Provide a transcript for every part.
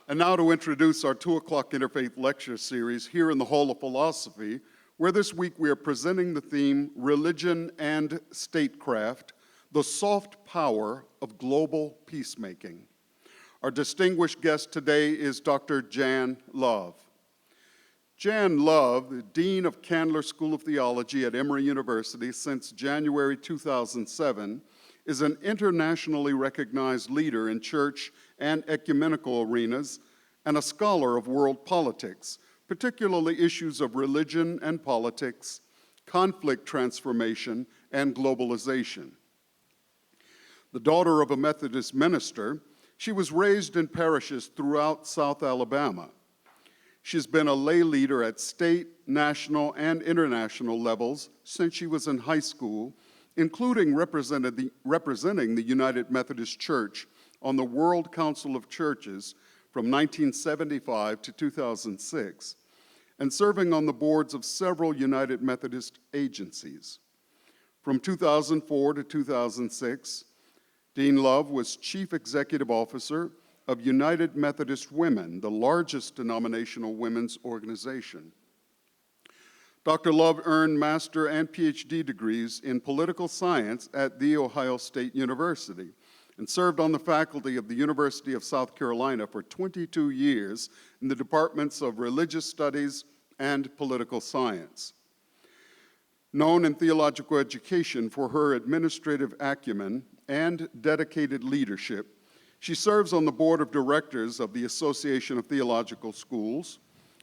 And now to introduce our 2 o'clock Interfaith Lecture Series here in the Hall of Philosophy, where this week we are presenting the theme, Religion and Statecraft, the Soft Power of Global Peacemaking. Our distinguished guest today is Dr. Jan Love. Jan Love, the Dean of Candler School of Theology at Emory University since January 2007, is an internationally recognized leader in church and ecumenical arenas and a scholar of world politics, particularly issues of religion and politics, conflict transformation, and globalization. The daughter of a Methodist minister, she was raised in parishes throughout South Alabama. She's been a lay leader at state, national, and international levels since she was in high school, including representing the United Methodist Church on the World Council of Churches from 1975 to 2006, and serving on the boards of several United Methodist agencies. From 2004 to 2006, Dean Love was Chief Executive Officer of United Methodist Women, the largest denominational women's organization. Dr. Love earned master and PhD degrees in political science at The Ohio State University and served on the faculty of the University of South Carolina for 22 years in the departments of religious studies and political science. Known in theological education for her administrative acumen and dedicated leadership, she serves on the board of directors of the Association of Theological Schools,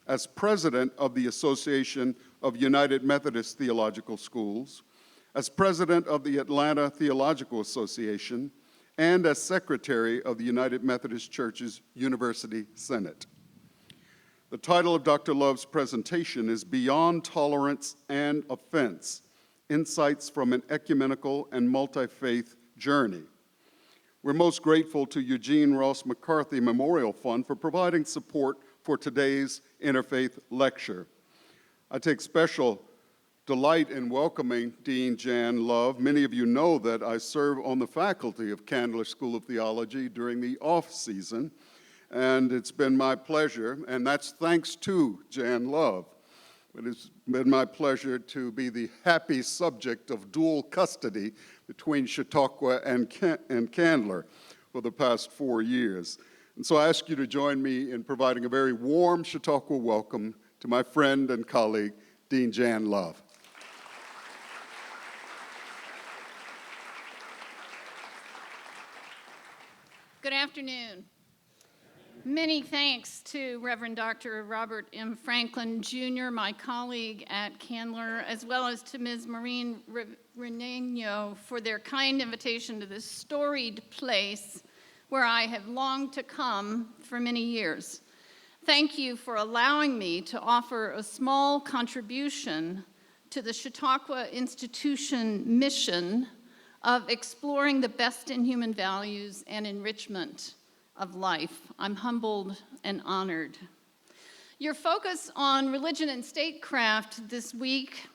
as president of the Association of United Methodist Theological Schools, as president of the Atlanta Theological Association, and as secretary of the United Methodist Church's University Senate. The title of Dr. Love's presentation is Beyond Tolerance and Offense, Insights from an Ecumenical and Multi-Faith Journey. We're most grateful to Eugene Ross McCarthy Memorial Fund for providing support for today's interfaith lecture. I take special delight in welcoming Dean Jan Love. Many of you know that I serve on the faculty of Candler School of Theology during the off-season, and it's been my pleasure, and that's thanks to Jan Love. It has been my pleasure to be the happy subject of dual custody between Chautauqua and Candler for the past 4 years. And so I ask you to join me in providing a very warm Chautauqua welcome to my friend and colleague, Dean Jan Love. Good afternoon. Many thanks to Reverend Dr. Robert M. Franklin, Jr., my colleague at Candler, as well as to Ms. Maureen Renano for their kind invitation to this storied place where I have longed to come for many years. Thank you for allowing me to offer a small contribution to the Chautauqua Institution mission of exploring the best in human values and enrichment of life. I'm humbled and honored. Your focus on religion and statecraft this week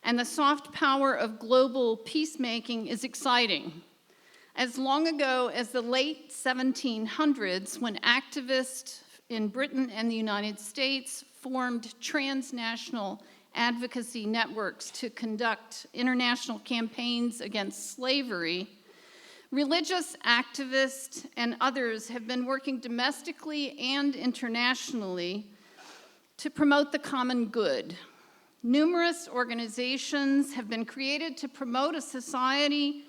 and the soft power of global peacemaking is exciting. As long ago as the late 1700s, when activists in Britain and the United States formed transnational advocacy networks to conduct international campaigns against slavery, religious activists and others have been working domestically and internationally to promote the common good. Numerous organizations have been created to promote a society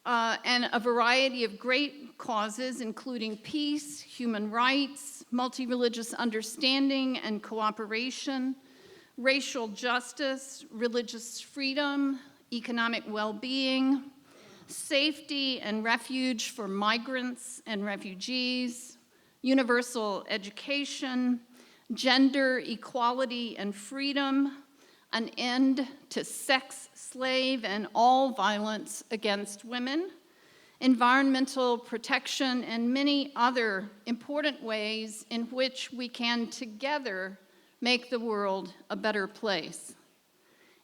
and a variety of great causes, including peace, human rights, multi-religious understanding and cooperation, racial justice, religious freedom, economic well-being, safety and refuge for migrants and refugees, universal education, gender equality and freedom, an end to sex, slave, and all violence against women, environmental protection, and many other important ways in which we can together make the world a better place.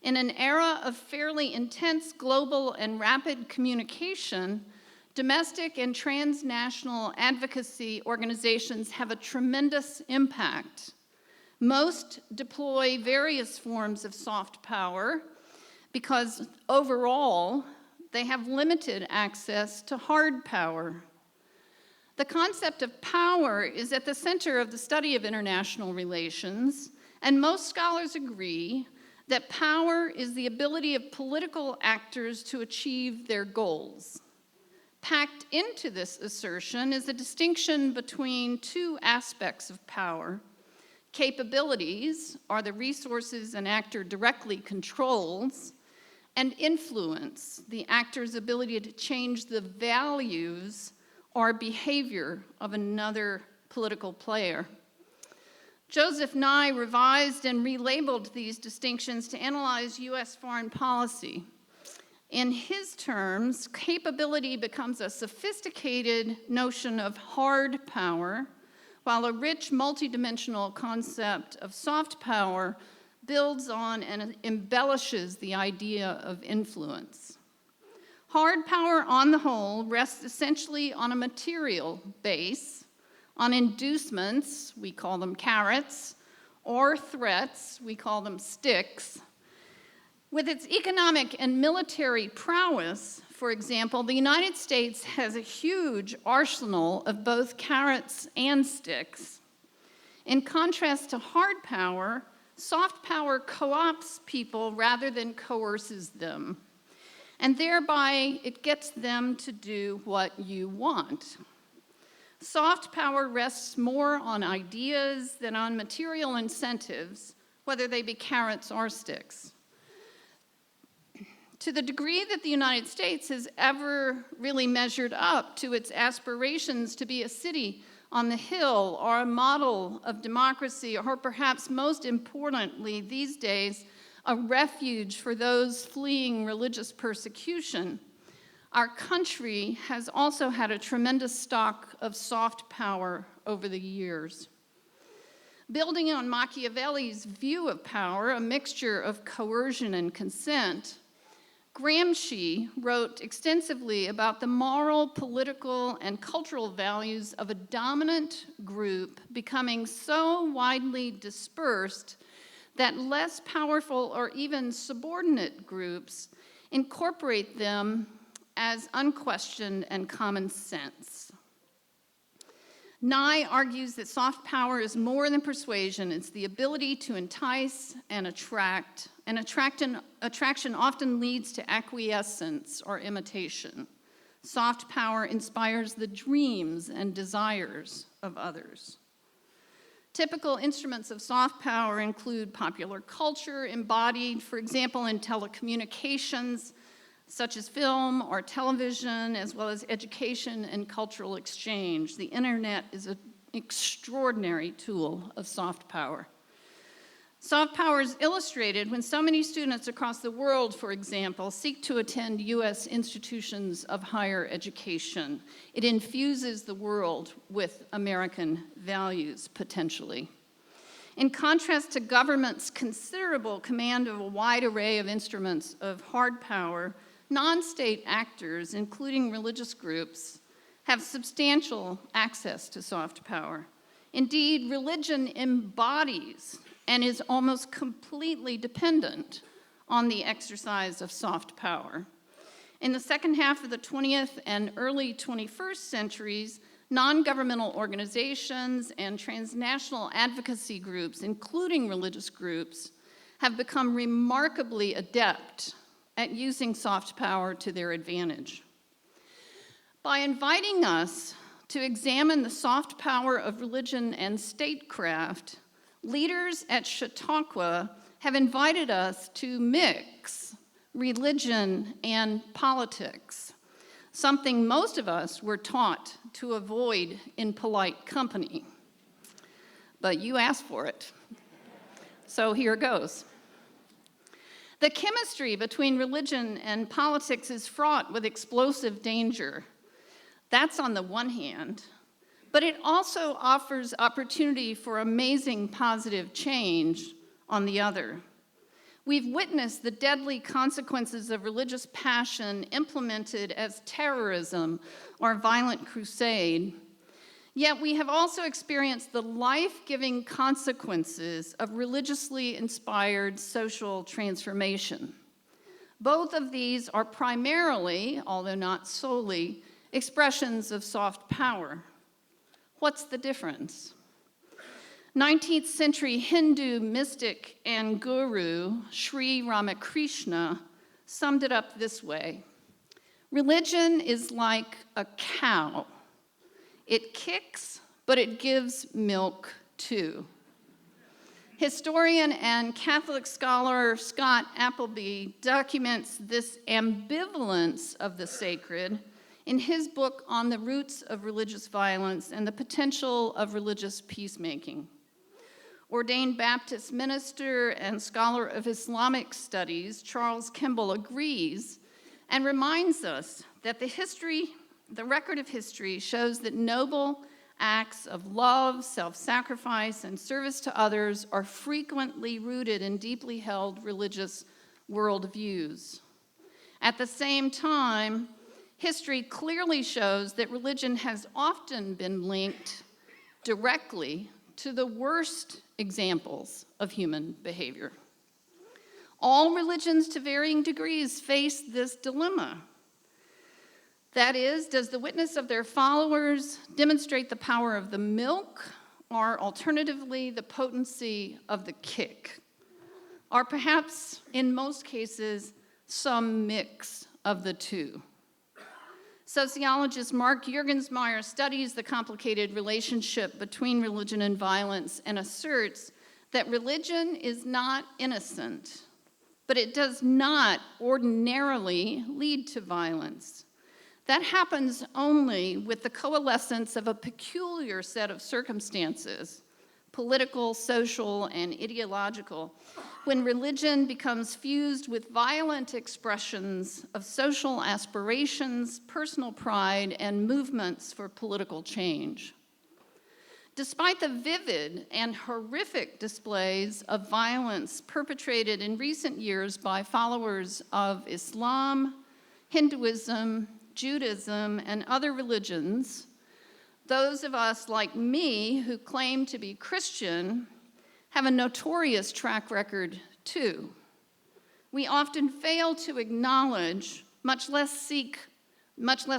In an era of fairly intense global and rapid communication, Domestic and transnational advocacy organizations have a tremendous impact. Most deploy various forms of soft power because overall, they have limited access to hard power. The concept of power is at the center of the study of international relations, and most scholars agree that power is the ability of political actors to achieve their goals. Packed into this assertion is a distinction between two aspects of power. Capabilities are the resources an actor directly controls, and influence, the actor's ability to change the values or behavior of another political player. Joseph Nye revised and relabeled these distinctions to analyze U.S. foreign policy. In his terms, capability becomes a sophisticated notion of hard power, while a rich multidimensional concept of soft power builds on and embellishes the idea of influence. Hard power, on the whole, rests essentially on a material base, on inducements, we call them carrots, or threats, we call them sticks. With its economic and military prowess, for example, the United States has a huge arsenal of both carrots and sticks. In contrast to hard power, soft power co-opts people rather than coerces them, and thereby it gets them to do what you want. Soft power rests more on ideas than on material incentives, whether they be carrots or sticks. To the degree that the United States has ever really measured up to its aspirations to be a city on the hill or a model of democracy, or perhaps most importantly these days, a refuge for those fleeing religious persecution, our country has also had a tremendous stock of soft power over the years. Building on Machiavelli's view of power, a mixture of coercion and consent, Gramsci wrote extensively about the moral, political, and cultural values of a dominant group becoming so widely dispersed that less powerful or even subordinate groups incorporate them as unquestioned and common sense. Nye argues that soft power is more than persuasion. It's the ability to entice and attract, and attraction often leads to acquiescence or imitation. Soft power inspires the dreams and desires of others. Typical instruments of soft power include popular culture, embodied, for example, in telecommunications, such as film or television, as well as education and cultural exchange. The internet is an extraordinary tool of soft power. Soft power is illustrated when so many students across the world, for example, seek to attend U.S. institutions of higher education. It infuses the world with American values, potentially. In contrast to government's considerable command of a wide array of instruments of hard power, non-state actors, including religious groups, have substantial access to soft power. Indeed, religion embodies and is almost completely dependent on the exercise of soft power. In the second half of the 20th and early 21st centuries, non-governmental organizations and transnational advocacy groups, including religious groups, have become remarkably adept at using soft power to their advantage. By inviting us to examine the soft power of religion and statecraft, leaders at Chautauqua have invited us to mix religion and politics, something most of us were taught to avoid in polite company. But you asked for it, so here goes. The chemistry between religion and politics is fraught with explosive danger. That's on the one hand, but it also offers opportunity for amazing positive change on the other. We've witnessed the deadly consequences of religious passion implemented as terrorism or violent crusade. Yet we have also experienced the life-giving consequences of religiously inspired social transformation. Both of these are primarily, although not solely, expressions of soft power. What's the difference? 19th century Hindu mystic and guru Sri Ramakrishna summed it up this way: religion is like a cow. It kicks, but it gives milk too. Historian and Catholic scholar Scott Appleby documents this ambivalence of the sacred in his book on the roots of religious violence and the potential of religious peacemaking. Ordained Baptist minister and scholar of Islamic studies, Charles Kimball agrees and reminds us that the record of history shows that noble acts of love, self-sacrifice, and service to others are frequently rooted in deeply held religious worldviews. At the same time, history clearly shows that religion has often been linked directly to the worst examples of human behavior. All religions to varying degrees face this dilemma. That is, does the witness of their followers demonstrate the power of the milk, or alternatively, the potency of the kick? Or perhaps, in most cases, some mix of the two. Sociologist Mark Juergensmeyer studies the complicated relationship between religion and violence and asserts that religion is not innocent, but it does not ordinarily lead to violence. That happens only with the coalescence of a peculiar set of circumstances, political, social, and ideological, when religion becomes fused with violent expressions of social aspirations, personal pride, and movements for political change. Despite the vivid and horrific displays of violence perpetrated in recent years by followers of Islam, Hinduism, Judaism, and other religions, those of us like me who claim to be Christian have a notorious track record too. We often fail to acknowledge, much less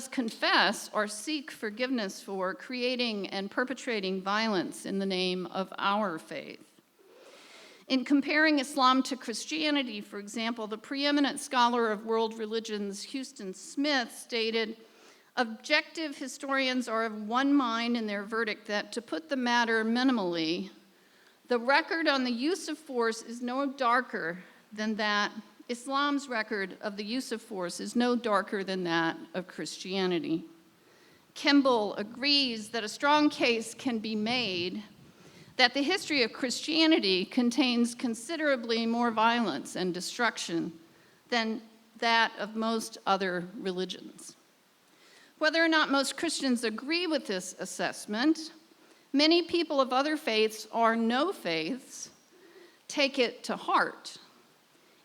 confess or seek forgiveness for creating and perpetrating violence in the name of our faith. In comparing Islam to Christianity, for example, the preeminent scholar of world religions, Houston Smith, stated, "Objective historians are of one mind in their verdict that, to put the matter minimally, the record on the use of force is no darker than that. Islam's record of the use of force is no darker than that of Christianity." Kimball agrees that a strong case can be made that the history of Christianity contains considerably more violence and destruction than that of most other religions. Whether or not most Christians agree with this assessment, many people of other faiths or no faiths take it to heart.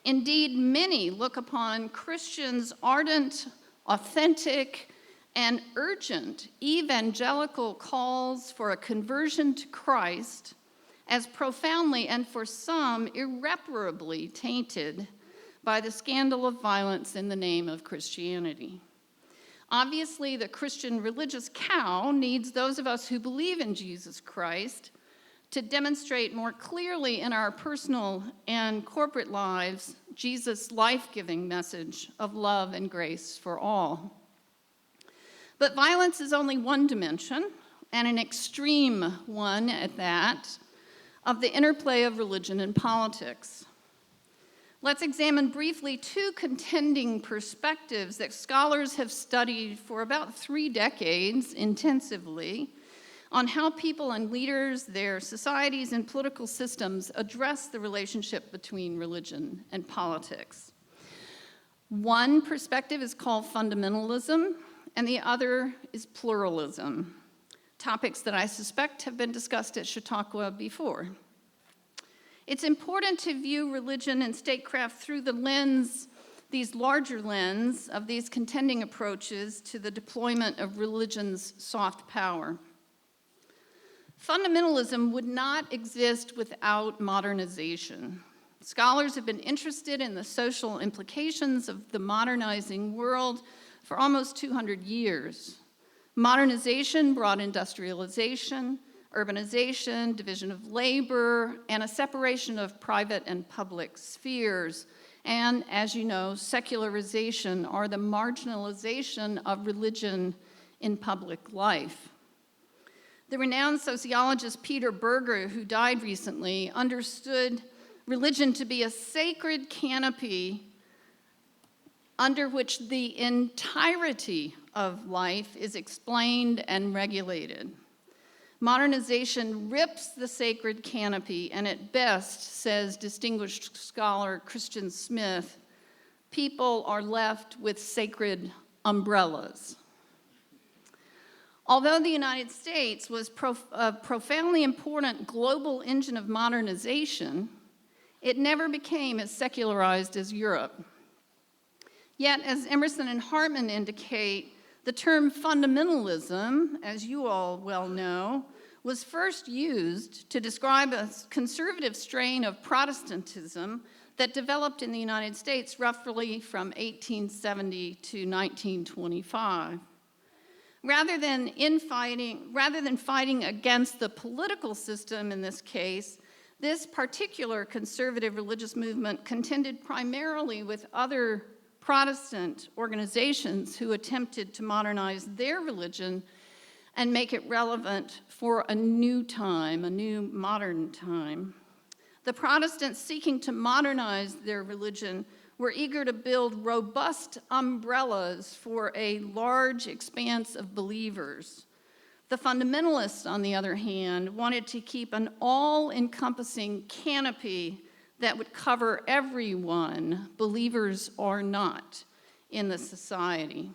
Indeed, many look upon Christians' ardent, authentic, and urgent evangelical calls for a conversion to Christ as profoundly and for some irreparably tainted by the scandal of violence in the name of Christianity. Obviously, the Christian religious cow needs those of us who believe in Jesus Christ to demonstrate more clearly in our personal and corporate lives Jesus' life-giving message of love and grace for all. But violence is only one dimension, and an extreme one at that, of the interplay of religion and politics. Let's examine briefly two contending perspectives that scholars have studied for about 3 decades intensively on how people and leaders, their societies, and political systems address the relationship between religion and politics. One perspective is called fundamentalism, and the other is pluralism, topics that I suspect have been discussed at Chautauqua before. It's important to view religion and statecraft through the lens, these larger lens, of these contending approaches to the deployment of religion's soft power. Fundamentalism would not exist without modernization. Scholars have been interested in the social implications of the modernizing world for almost 200 years. Modernization brought industrialization, urbanization, division of labor, and a separation of private and public spheres. And, as you know, secularization, or the marginalization of religion in public life. The renowned sociologist Peter Berger, who died recently, understood religion to be a sacred canopy under which the entirety of life is explained and regulated. Modernization rips the sacred canopy, and at best, says distinguished scholar Christian Smith, people are left with sacred umbrellas. Although the United States was a profoundly important global engine of modernization, it never became as secularized as Europe. Yet, as Emerson and Hartman indicate, the term fundamentalism, as you all well know, was first used to describe a conservative strain of Protestantism that developed in the United States roughly from 1870 to 1925. Rather than fighting against the political system in this case, this particular conservative religious movement contended primarily with other Protestant organizations who attempted to modernize their religion and make it relevant for a new time, a new modern time. The Protestants seeking to modernize their religion were eager to build robust umbrellas for a large expanse of believers. The fundamentalists, on the other hand, wanted to keep an all-encompassing canopy that would cover everyone, believers or not, in the society.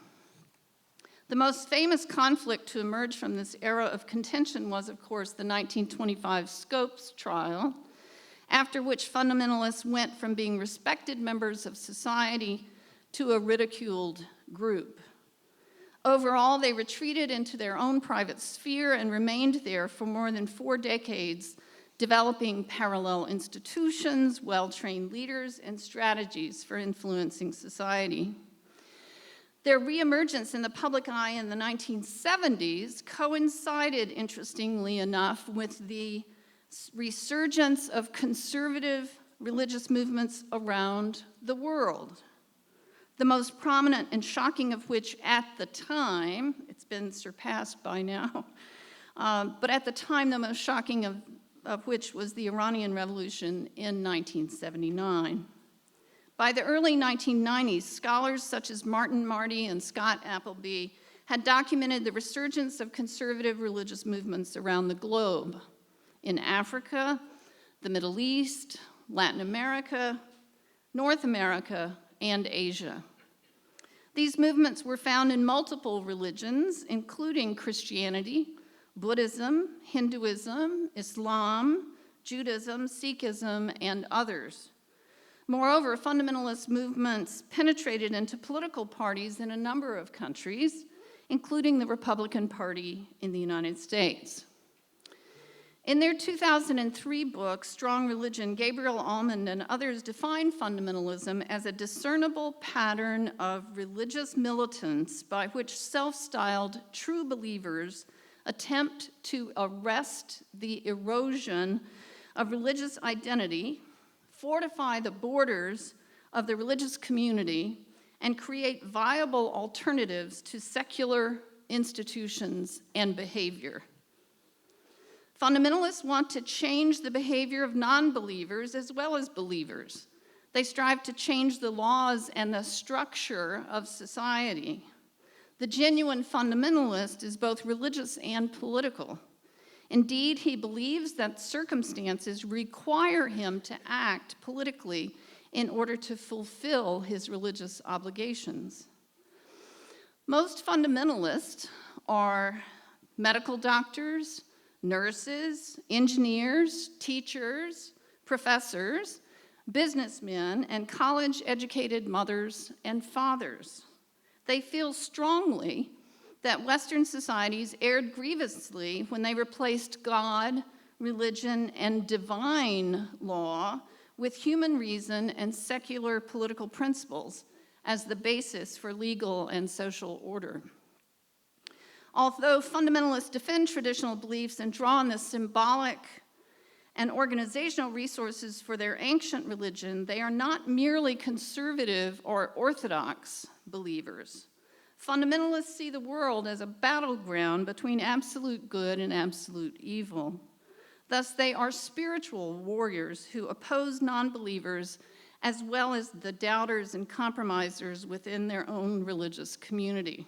The most famous conflict to emerge from this era of contention was, of course, the 1925 Scopes trial, after which fundamentalists went from being respected members of society to a ridiculed group. Overall, they retreated into their own private sphere and remained there for more than 4 decades, developing parallel institutions, well-trained leaders, and strategies for influencing society. Their reemergence in the public eye in the 1970s coincided, interestingly enough, with the resurgence of conservative religious movements around the world. The most prominent and shocking of which at the time, it's been surpassed by now, but at the time the most shocking of which was the Iranian Revolution in 1979. By the early 1990s, scholars such as Martin Marty and Scott Appleby had documented the resurgence of conservative religious movements around the globe, in Africa, the Middle East, Latin America, North America, and Asia. These movements were found in multiple religions, including Christianity, Buddhism, Hinduism, Islam, Judaism, Sikhism, and others. Moreover, fundamentalist movements penetrated into political parties in a number of countries, including the Republican Party in the United States. In their 2003 book, Strong Religion, Gabriel Almond and others define fundamentalism as a discernible pattern of religious militance by which self-styled true believers attempt to arrest the erosion of religious identity, fortify the borders of the religious community, and create viable alternatives to secular institutions and behavior. Fundamentalists want to change the behavior of non-believers as well as believers. They strive to change the laws and the structure of society. The genuine fundamentalist is both religious and political. Indeed, he believes that circumstances require him to act politically in order to fulfill his religious obligations. Most fundamentalists are medical doctors, nurses, engineers, teachers, professors, businessmen, and college-educated mothers and fathers. They feel strongly that Western societies erred grievously when they replaced God, religion, and divine law with human reason and secular political principles as the basis for legal and social order. Although fundamentalists defend traditional beliefs and draw on the symbolic and organizational resources for their ancient religion, they are not merely conservative or orthodox believers. Fundamentalists see the world as a battleground between absolute good and absolute evil. Thus, they are spiritual warriors who oppose non-believers as well as the doubters and compromisers within their own religious community.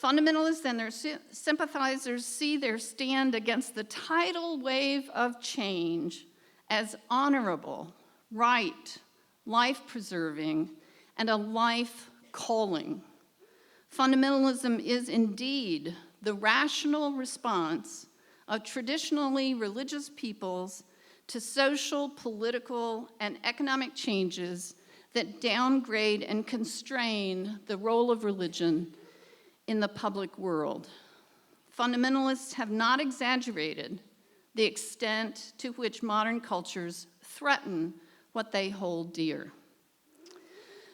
Fundamentalists and their sympathizers see their stand against the tidal wave of change as honorable, right, life-preserving, and a life calling. Fundamentalism is indeed the rational response of traditionally religious peoples to social, political, and economic changes that downgrade and constrain the role of religion in the public world. Fundamentalists have not exaggerated the extent to which modern cultures threaten what they hold dear.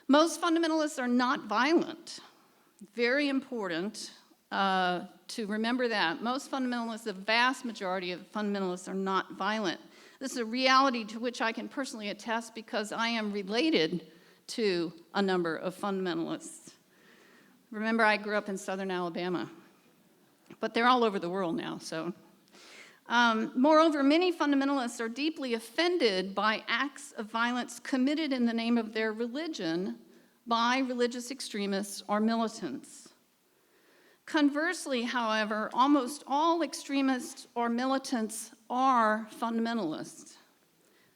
Most fundamentalists are not violent. Very important to remember that. Most fundamentalists, the vast majority of fundamentalists, are not violent. This is a reality to which I can personally attest because I am related to a number of fundamentalists. Remember, I grew up in southern Alabama, but they're all over the world now, so. Moreover, many fundamentalists are deeply offended by acts of violence committed in the name of their religion by religious extremists or militants. Conversely, however, almost all extremists or militants are fundamentalists,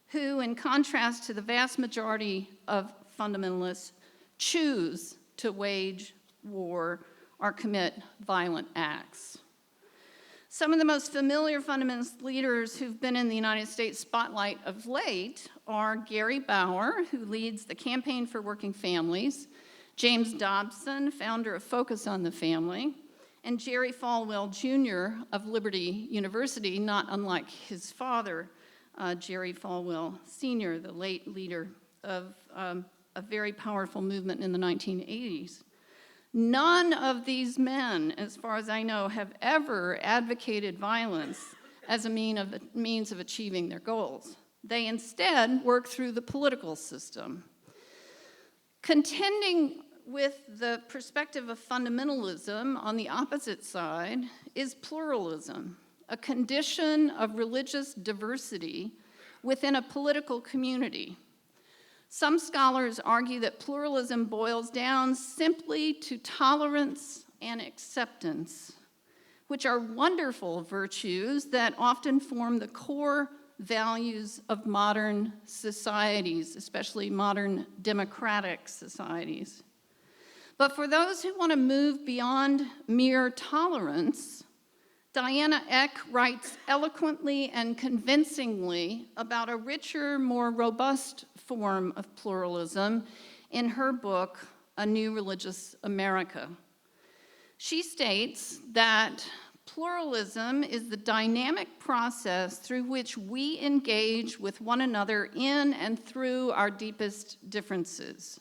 who, in contrast to the vast majority of fundamentalists, choose to wage war or commit violent acts. Some of the most familiar fundamentalist leaders who've been in the United States spotlight of late are Gary Bauer, who leads the Campaign for Working Families, James Dobson, founder of Focus on the Family, and Jerry Falwell Jr. of Liberty University, not unlike his father, Jerry Falwell Sr., the late leader of a very powerful movement in the 1980s. None of these men, as far as I know, have ever advocated violence as a means of achieving their goals. They instead work through the political system. Contending with the perspective of fundamentalism on the opposite side is pluralism, a condition of religious diversity within a political community. Some scholars argue that pluralism boils down simply to tolerance and acceptance, which are wonderful virtues that often form the core values of modern societies, especially modern democratic societies. But for those who want to move beyond mere tolerance, Diana Eck writes eloquently and convincingly about a richer, more robust form of pluralism in her book, A New Religious America. She states that pluralism is the dynamic process through which we engage with one another in and through our deepest differences.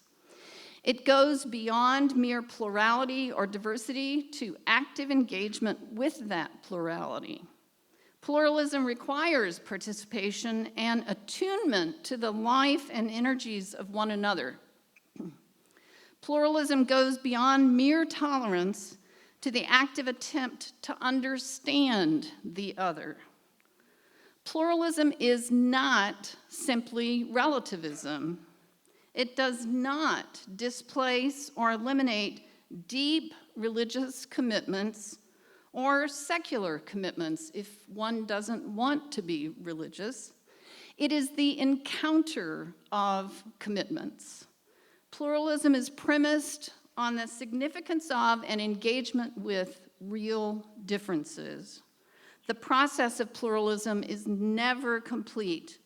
It goes beyond mere plurality or diversity to active engagement with that plurality. Pluralism requires participation and attunement to the life and energies of one another. Pluralism goes beyond mere tolerance to the active attempt to understand the other. Pluralism is not simply relativism. It does not displace or eliminate deep religious commitments or secular commitments if one doesn't want to be religious. It is the encounter of commitments. Pluralism is premised on the significance of and engagement with real differences. The process of pluralism is never complete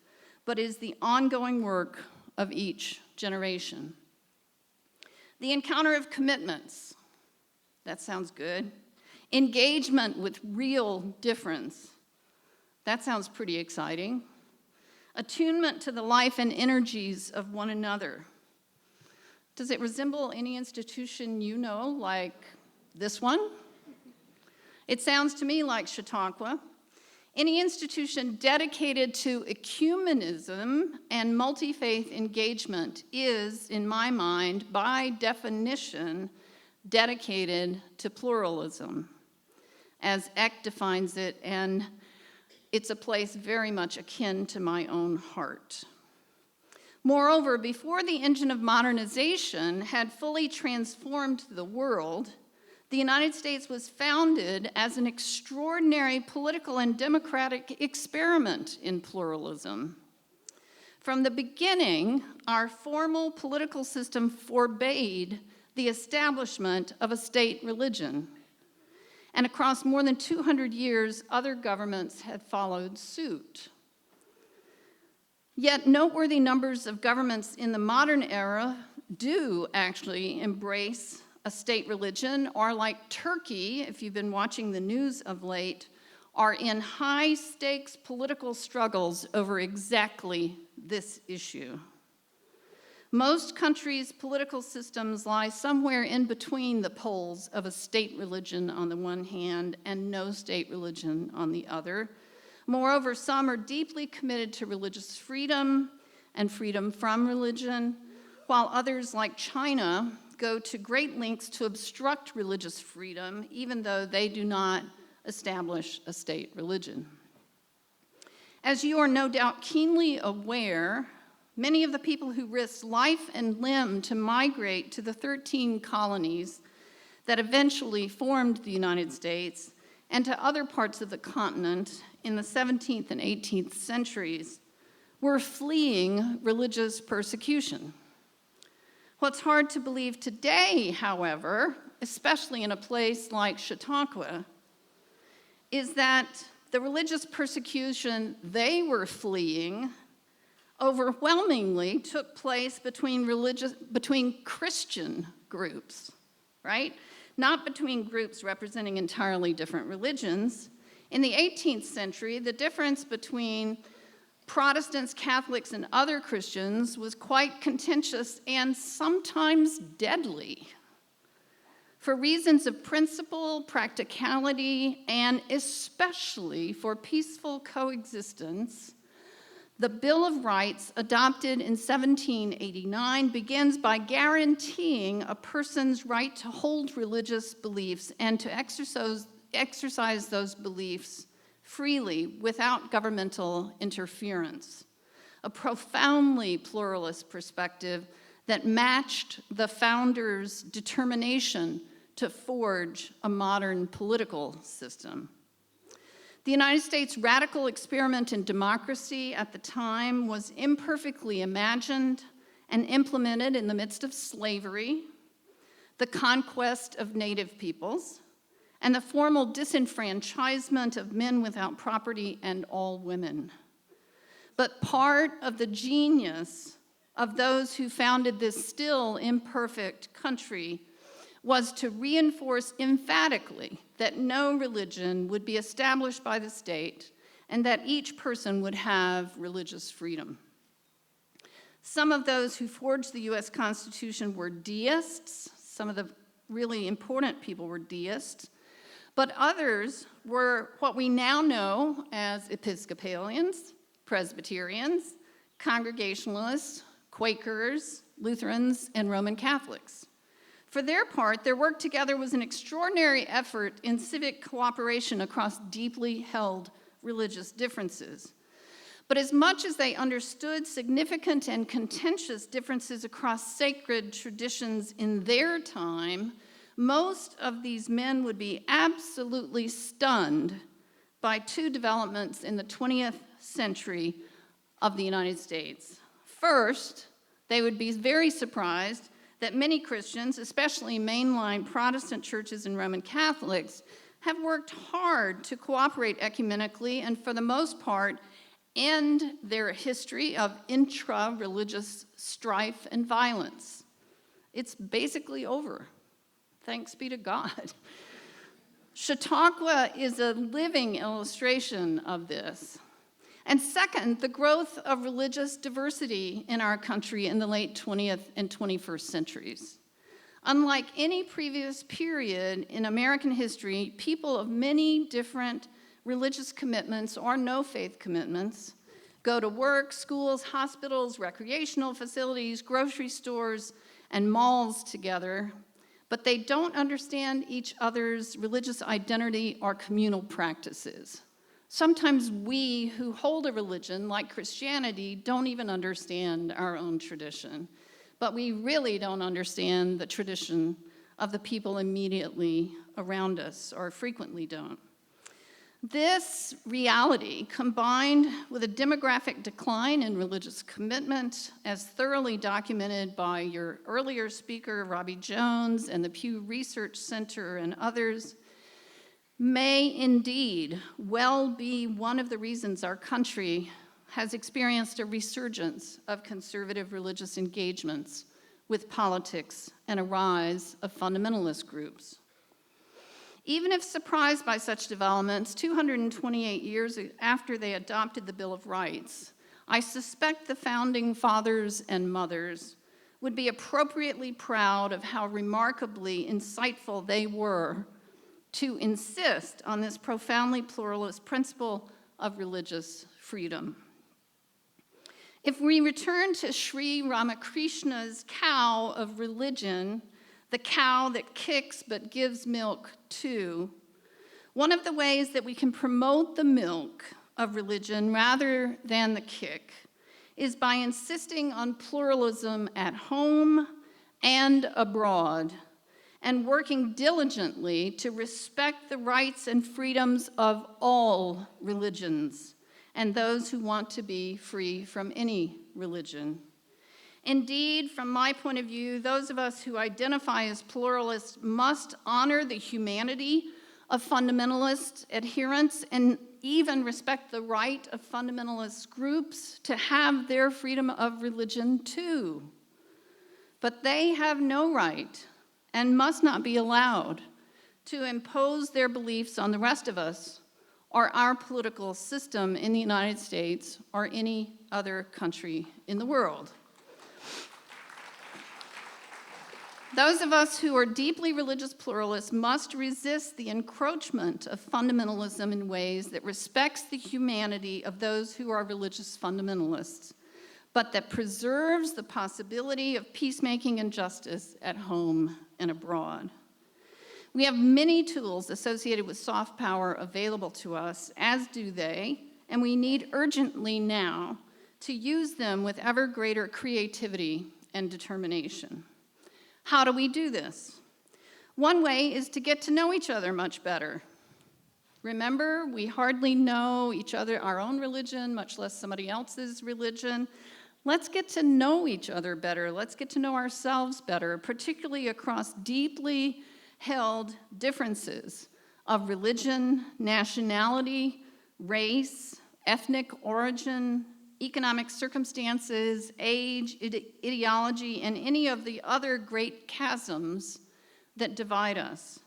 but is the ongoing work of each generation. The encounter of commitments, that sounds good. Engagement with real difference, that sounds pretty exciting. Attunement to the life and energies of one another. Does it resemble any institution you know, like this one? It sounds to me like Chautauqua. Any institution dedicated to ecumenism and multi-faith engagement is, in my mind, by definition, dedicated to pluralism, as Eck defines it, and it's a place very much akin to my own heart. Moreover, before the engine of modernization had fully transformed the world, the United States was founded as an extraordinary political and democratic experiment in pluralism. From the beginning, our formal political system forbade the establishment of a state religion. And across more than 200 years, other governments had followed suit. Yet noteworthy numbers of governments in the modern era do actually embrace a state religion, or like Turkey, if you've been watching the news of late, are in high-stakes political struggles over exactly this issue. Most countries' political systems lie somewhere in between the poles of a state religion on the one hand and no state religion on the other. Moreover, some are deeply committed to religious freedom and freedom from religion, while others, like China, go to great lengths to obstruct religious freedom, even though they do not establish a state religion. As you are no doubt keenly aware, many of the people who risked life and limb to migrate to the 13 colonies that eventually formed the United States and to other parts of the continent in the 17th and 18th centuries were fleeing religious persecution. What's hard to believe today, however, especially in a place like Chautauqua, is that the religious persecution they were fleeing overwhelmingly took place between Christian groups, right? Not between groups representing entirely different religions. In the 18th century, the difference between Protestants, Catholics, and other Christians was quite contentious and sometimes deadly. For reasons of principle, practicality, and especially for peaceful coexistence, the Bill of Rights, adopted in 1789, begins by guaranteeing a person's right to hold religious beliefs and to exercise those beliefs freely without governmental interference. A profoundly pluralist perspective that matched the founders' determination to forge a modern political system. The United States' radical experiment in democracy at the time was imperfectly imagined and implemented in the midst of slavery, the conquest of native peoples, and the formal disenfranchisement of men without property and all women. But part of the genius of those who founded this still imperfect country was to reinforce emphatically that no religion would be established by the state and that each person would have religious freedom. Some of those who forged the US Constitution were deists. Some of the really important people were deists. But others were what we now know as Episcopalians, Presbyterians, Congregationalists, Quakers, Lutherans, and Roman Catholics. For their part, their work together was an extraordinary effort in civic cooperation across deeply held religious differences. But as much as they understood significant and contentious differences across sacred traditions in their time, most of these men would be absolutely stunned by two developments in the 20th century of the United States. First, they would be very surprised that many Christians, especially mainline Protestant churches and Roman Catholics, have worked hard to cooperate ecumenically and, for the most part, end their history of intra-religious strife and violence. It's basically over. Thanks be to God. Chautauqua is a living illustration of this. And second, the growth of religious diversity in our country in the late 20th and 21st centuries. Unlike any previous period in American history, people of many different religious commitments or no faith commitments go to work, schools, hospitals, recreational facilities, grocery stores, and malls together, but they don't understand each other's religious identity or communal practices. Sometimes we who hold a religion like Christianity don't even understand our own tradition, but we really don't understand the tradition of the people immediately around us, or frequently don't. This reality, combined with a demographic decline in religious commitment, as thoroughly documented by your earlier speaker, Robbie Jones, and the Pew Research Center and others, may indeed well be one of the reasons our country has experienced a resurgence of conservative religious engagements with politics and a rise of fundamentalist groups. Even if surprised by such developments, 228 years after they adopted the Bill of Rights, I suspect the founding fathers and mothers would be appropriately proud of how remarkably insightful they were to insist on this profoundly pluralist principle of religious freedom. If we return to Sri Ramakrishna's cow of religion, the cow that kicks but gives milk too, one of the ways that we can promote the milk of religion rather than the kick is by insisting on pluralism at home and abroad, and working diligently to respect the rights and freedoms of all religions and those who want to be free from any religion. Indeed, from my point of view, those of us who identify as pluralists must honor the humanity of fundamentalist adherents and even respect the right of fundamentalist groups to have their freedom of religion too. But they have no right and must not be allowed to impose their beliefs on the rest of us or our political system in the United States or any other country in the world. Those of us who are deeply religious pluralists must resist the encroachment of fundamentalism in ways that respects the humanity of those who are religious fundamentalists, but that preserves the possibility of peacemaking and justice at home and abroad. We have many tools associated with soft power available to us, as do they, and we need urgently now to use them with ever greater creativity and determination. How do we do this? One way is to get to know each other much better. Remember, we hardly know each other, our own religion, much less somebody else's religion. Let's get to know each other better. Let's get to know ourselves better, particularly across deeply held differences of religion, nationality, race, ethnic origin, economic circumstances, age, ideology, and any of the other great chasms that divide us.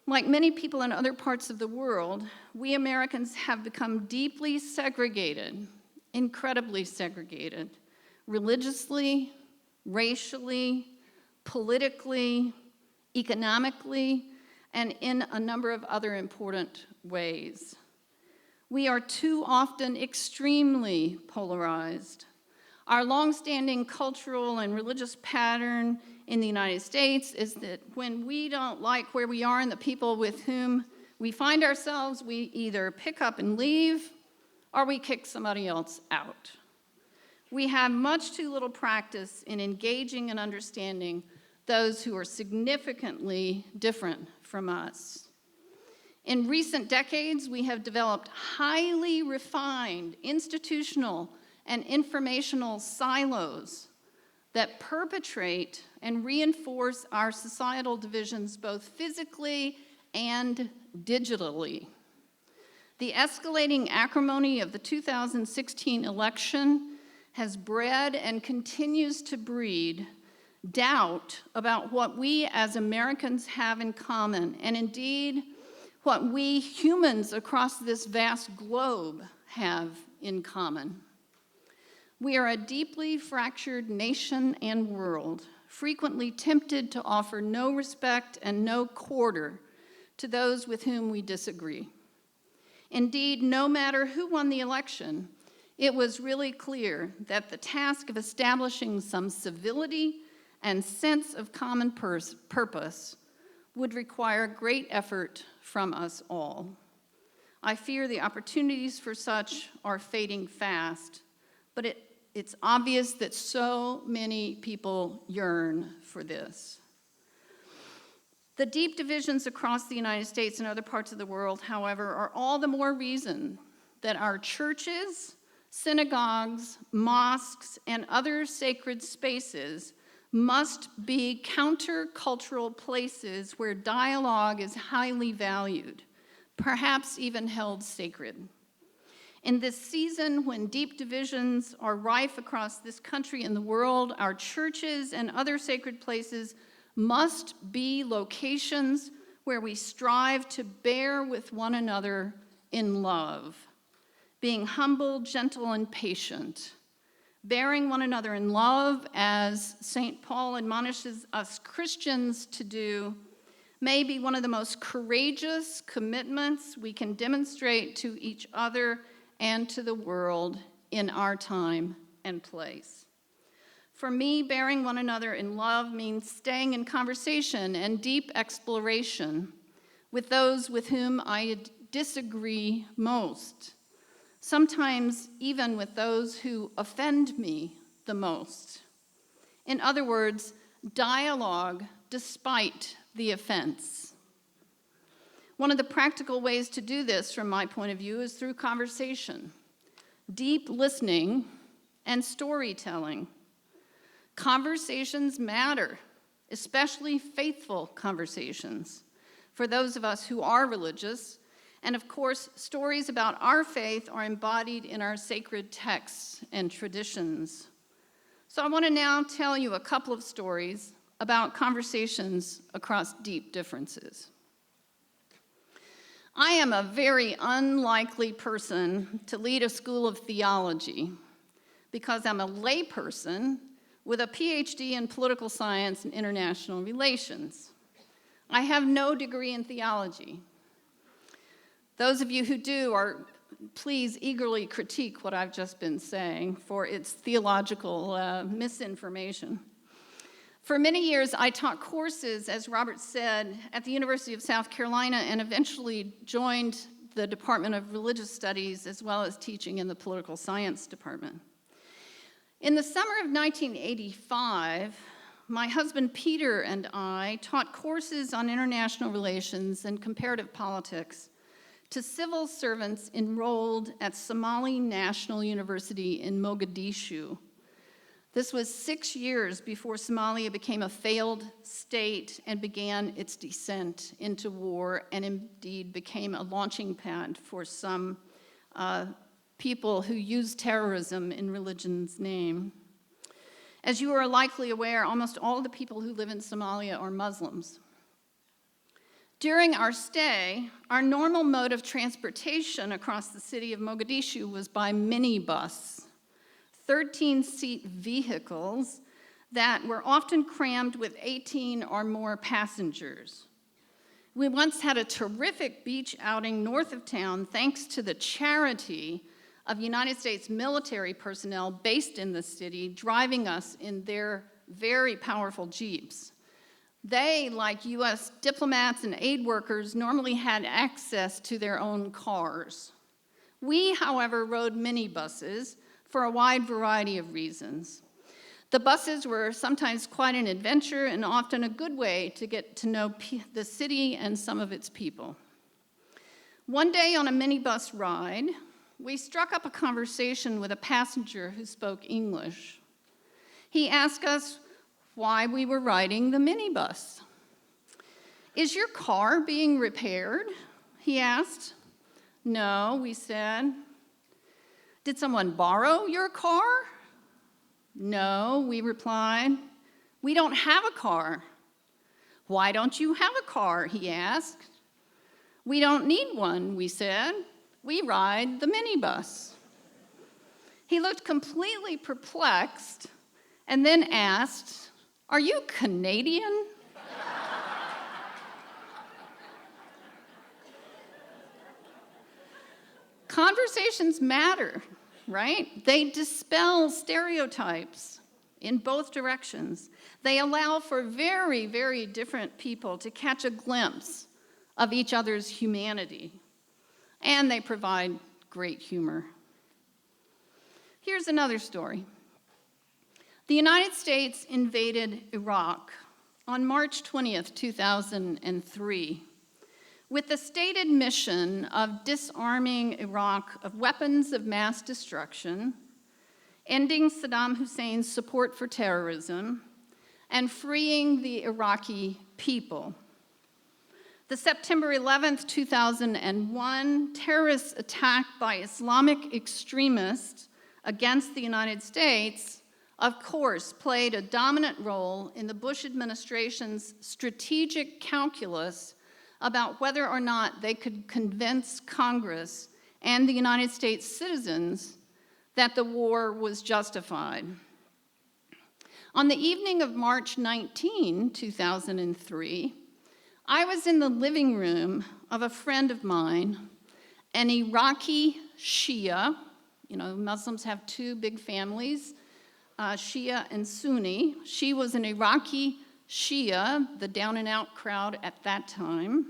Like many people in other parts of the world, we Americans have become deeply segregated, incredibly segregated, religiously, racially, politically, economically, and in a number of other important ways. We are too often extremely polarized. Our longstanding cultural and religious pattern in the United States is that when we don't like where we are and the people with whom we find ourselves, we either pick up and leave or we kick somebody else out. We have much too little practice in engaging and understanding those who are significantly different from us. In recent decades, we have developed highly refined institutional and informational silos that perpetrate and reinforce our societal divisions both physically and digitally. The escalating acrimony of the 2016 election has bred and continues to breed doubt about what we as Americans have in common, and indeed, what we humans across this vast globe have in common. We are a deeply fractured nation and world, frequently tempted to offer no respect and no quarter to those with whom we disagree. Indeed, no matter who won the election, it was really clear that the task of establishing some civility and sense of common purpose would require great effort from us all. I fear the opportunities for such are fading fast, but it's obvious that so many people yearn for this. The deep divisions across the United States and other parts of the world, however, are all the more reason that our churches, synagogues, mosques, and other sacred spaces must be countercultural places where dialogue is highly valued, perhaps even held sacred. In this season, when deep divisions are rife across this country and the world, our churches and other sacred places must be locations where we strive to bear with one another in love, being humble, gentle, and patient. Bearing one another in love, as St. Paul admonishes us Christians to do, may be one of the most courageous commitments we can demonstrate to each other and to the world in our time and place. For me, bearing one another in love means staying in conversation and deep exploration with those with whom I disagree most, sometimes even with those who offend me the most. In other words, dialogue despite the offense. One of the practical ways to do this, from my point of view, is through conversation, deep listening, and storytelling. Conversations matter, especially faithful conversations, for those of us who are religious. And of course, stories about our faith are embodied in our sacred texts and traditions. So I want to now tell you a couple of stories about conversations across deep differences. I am a very unlikely person to lead a school of theology because I'm a layperson with a PhD in political science and international relations. I have no degree in theology. Those of you who do please eagerly critique what I've just been saying for its theological misinformation. For many years, I taught courses, as Robert said, at the University of South Carolina and eventually joined the Department of Religious Studies as well as teaching in the political science department. In the summer of 1985, my husband Peter and I taught courses on international relations and comparative politics to civil servants enrolled at Somali National University in Mogadishu. This was 6 years before Somalia became a failed state and began its descent into war, and indeed became a launching pad for some people who use terrorism in religion's name. As you are likely aware, almost all the people who live in Somalia are Muslims. During our stay, our normal mode of transportation across the city of Mogadishu was by minibus, 13-seat vehicles that were often crammed with 18 or more passengers. We once had a terrific beach outing north of town thanks to the charity of United States military personnel based in the city driving us in their very powerful Jeeps. They, like US diplomats and aid workers, normally had access to their own cars. We, however, rode minibuses for a wide variety of reasons. The buses were sometimes quite an adventure and often a good way to get to know the city and some of its people. One day on a minibus ride, we struck up a conversation with a passenger who spoke English. He asked us why we were riding the minibus. "Is your car being repaired?" he asked. No, we said. Did someone borrow your car? No, we replied. We don't have a car. Why don't you have a car? He asked. We don't need one, we said. We ride the minibus. He looked completely perplexed and then asked, Are you Canadian? Conversations matter, right? They dispel stereotypes in both directions. They allow for very, very different people to catch a glimpse of each other's humanity, and they provide great humor. Here's another story. The United States invaded Iraq on March 20th, 2003, with the stated mission of disarming Iraq of weapons of mass destruction, ending Saddam Hussein's support for terrorism, and freeing the Iraqi people. The September 11th, 2001 terrorist attack by Islamic extremists against the United States, of course, played a dominant role in the Bush administration's strategic calculus about whether or not they could convince Congress and the United States citizens that the war was justified. On the evening of March 19, 2003, I was in the living room of a friend of mine, an Iraqi Shia. You know, Muslims have two big families, Shia and Sunni. She was an Iraqi Shia, the down-and-out crowd at that time.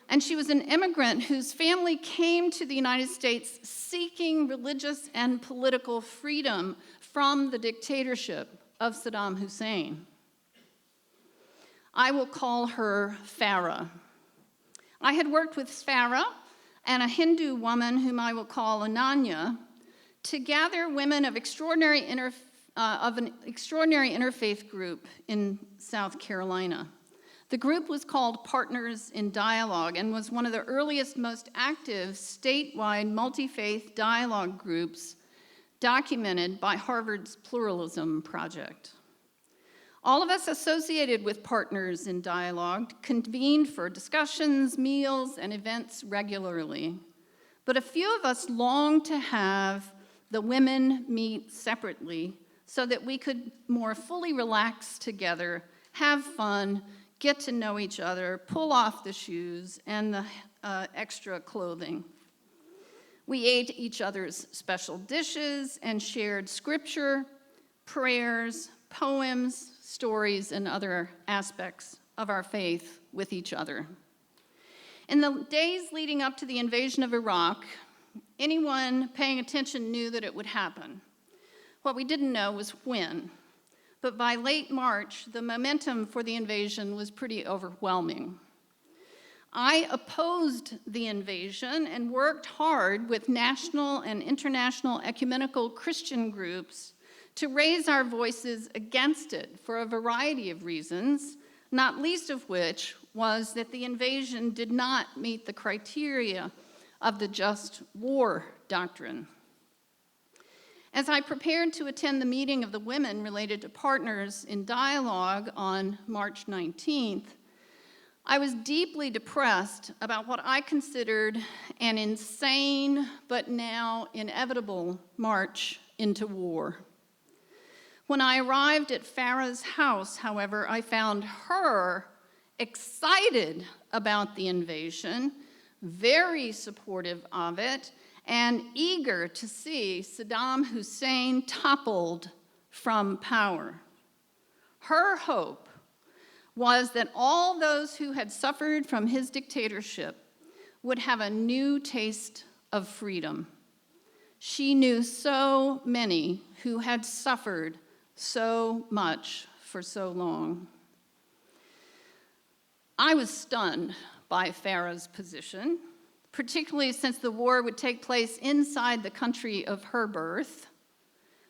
And she was an immigrant whose family came to the United States seeking religious and political freedom from the dictatorship of Saddam Hussein. I will call her Farah. I had worked with Farah and a Hindu woman whom I will call Ananya to gather women of an extraordinary interfaith group in South Carolina. The group was called Partners in Dialogue and was one of the earliest, most active statewide multi-faith dialogue groups documented by Harvard's Pluralism Project. All of us associated with Partners in Dialogue convened for discussions, meals, and events regularly. But a few of us longed to have the women meet separately so that we could more fully relax together, have fun, get to know each other, pull off the shoes and the extra clothing. We ate each other's special dishes and shared scripture, prayers, poems, stories, and other aspects of our faith with each other. In the days leading up to the invasion of Iraq, anyone paying attention knew that it would happen. What we didn't know was when. But by late March, the momentum for the invasion was pretty overwhelming. I opposed the invasion and worked hard with national and international ecumenical Christian groups to raise our voices against it for a variety of reasons, not least of which was that the invasion did not meet the criteria of the just war doctrine. As I prepared to attend the meeting of the women related to Partners in Dialogue on March 19th, I was deeply depressed about what I considered an insane but now inevitable march into war. When I arrived at Farah's house, however, I found her excited about the invasion, very supportive of it, and eager to see Saddam Hussein toppled from power. Her hope was that all those who had suffered from his dictatorship would have a new taste of freedom. She knew so many who had suffered so much for so long. I was stunned by Farah's position, particularly since the war would take place inside the country of her birth,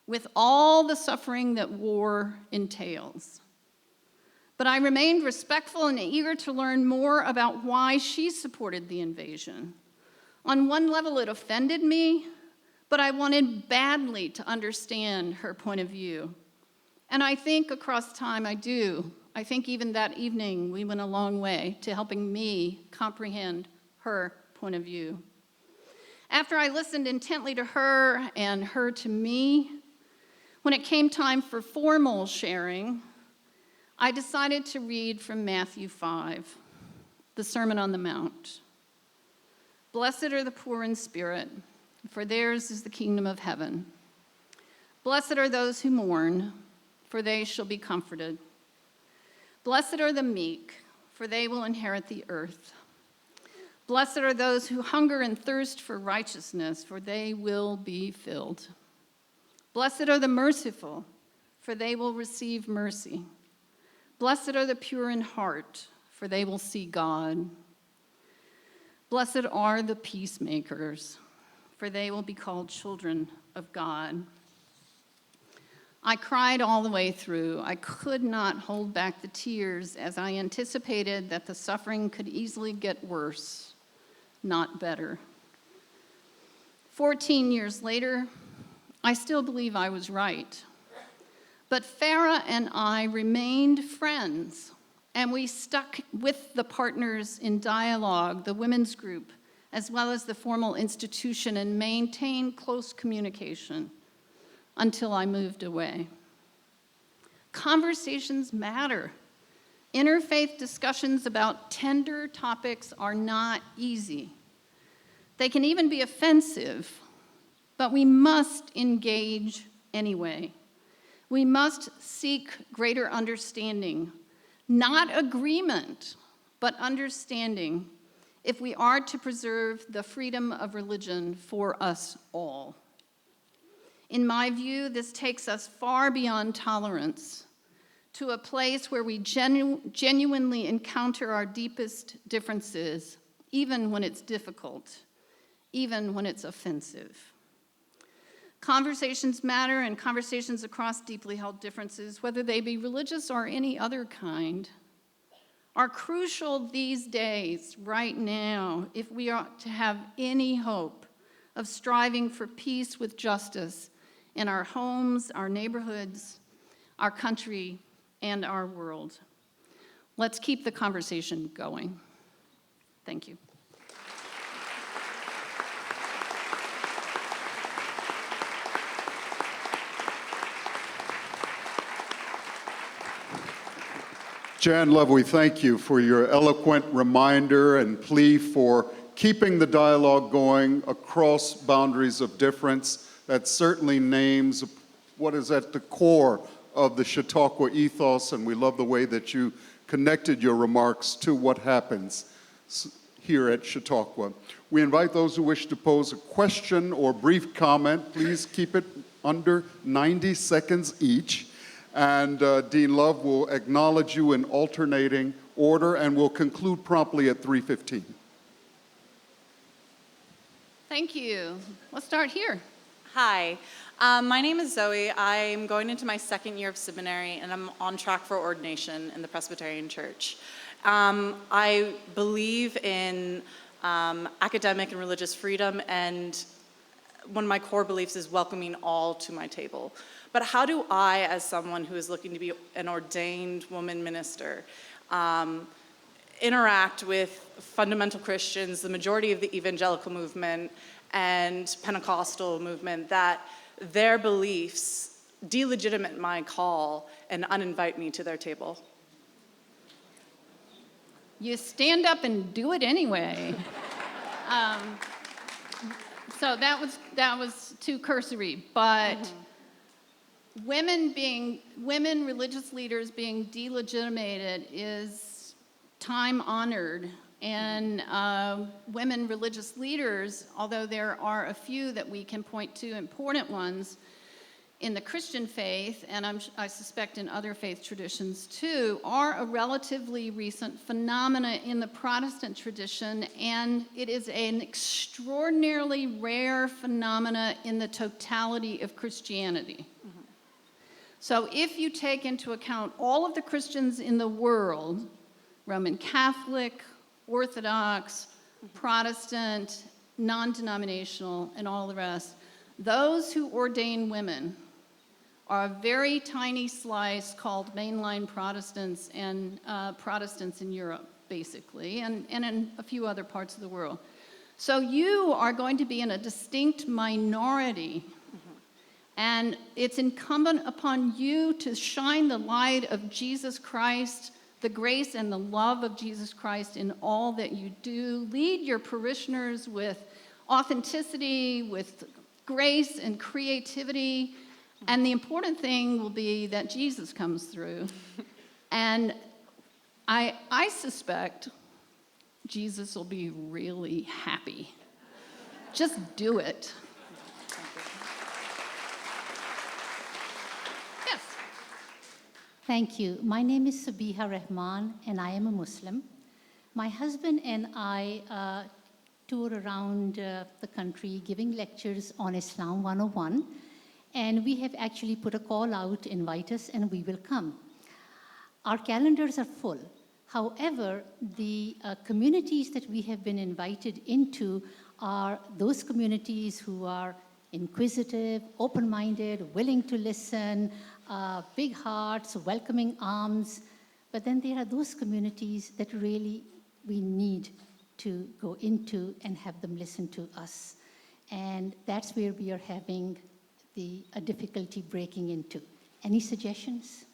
with all the suffering that war entails. But I remained respectful and eager to learn more about why she supported the invasion. On one level, it offended me, but I wanted badly to understand her point of view. And I think across time I do. I think even that evening we went a long way to helping me comprehend her point of view. After I listened intently to her and her to me, when it came time for formal sharing, I decided to read from Matthew 5, the Sermon on the Mount. Blessed are the poor in spirit, for theirs is the kingdom of heaven. Blessed are those who mourn, for they shall be comforted. Blessed are the meek, for they will inherit the earth. Blessed are those who hunger and thirst for righteousness, for they will be filled. Blessed are the merciful, for they will receive mercy. Blessed are the pure in heart, for they will see God. Blessed are the peacemakers, for they will be called children of God. I cried all the way through. I could not hold back the tears as I anticipated that the suffering could easily get worse, not better. 14 years later, I still believe I was right. But Farah and I remained friends, and we stuck with the partners in dialogue, the women's group, as well as the formal institution, and maintained close communication until I moved away. Conversations matter. Interfaith discussions about tender topics are not easy. They can even be offensive, but we must engage anyway. We must seek greater understanding, not agreement, but understanding, if we are to preserve the freedom of religion for us all. In my view, this takes us far beyond tolerance to a place where we genuinely encounter our deepest differences, even when it's difficult, even when it's offensive. Conversations matter, and conversations across deeply held differences, whether they be religious or any other kind, are crucial these days, right now, if we are to have any hope of striving for peace with justice in our homes, our neighborhoods, our country, and our world. Let's keep the conversation going. Thank you. Jan Love, we thank you for your eloquent reminder and plea for keeping the dialogue going across boundaries of difference. That certainly names what is at the core of the Chautauqua ethos, and we love the way that you connected your remarks to what happens here at Chautauqua. We invite those who wish to pose a question or brief comment, please keep it under 90 seconds each. And Dean Love will acknowledge you in alternating order, and we'll conclude promptly at 3:15. Thank you. Let's start here. Hi, my name is Zoe. I'm going into my second year of seminary, and I'm on track for ordination in the Presbyterian Church. I believe in academic and religious freedom, and one of my core beliefs is welcoming all to my table. But how do I, as someone who is looking to be an ordained woman minister, interact with fundamental Christians, the majority of the evangelical movement and Pentecostal movement, that their beliefs delegitimate my call and uninvite me to their table? You stand up and do it anyway. So that was too cursory, but women religious leaders being delegitimated is time honored, and women religious leaders, although there are a few that we can point to, important ones in the Christian faith, and I suspect in other faith traditions too, are a relatively recent phenomena in the Protestant tradition, and it is an extraordinarily rare phenomena in the totality of Christianity. So if you take into account all of the Christians in the world, Roman Catholic, Orthodox, Protestant, non-denominational, and all the rest, those who ordain women are a very tiny slice called mainline Protestants and Protestants in Europe, basically, and in a few other parts of the world. So you are going to be in a distinct minority, and it's incumbent upon you to shine the light of Jesus Christ, the grace and the love of Jesus Christ in all that you do. Lead your parishioners with authenticity, with grace and creativity, and the important thing will be that Jesus comes through. And I suspect Jesus will be really happy. Just do it. Yes. Thank you. My name is Sabiha Rahman, and I am a Muslim. My husband and I tour around the country giving lectures on Islam 101, and we have actually put a call out, invite us, and we will come. Our calendars are full. However, the communities that we have been invited into are those communities who are inquisitive, open-minded, willing to listen, big hearts, welcoming arms. But then there are those communities that really we need to go into and have them listen to us. And that's where we are having a difficulty breaking into. Any suggestions?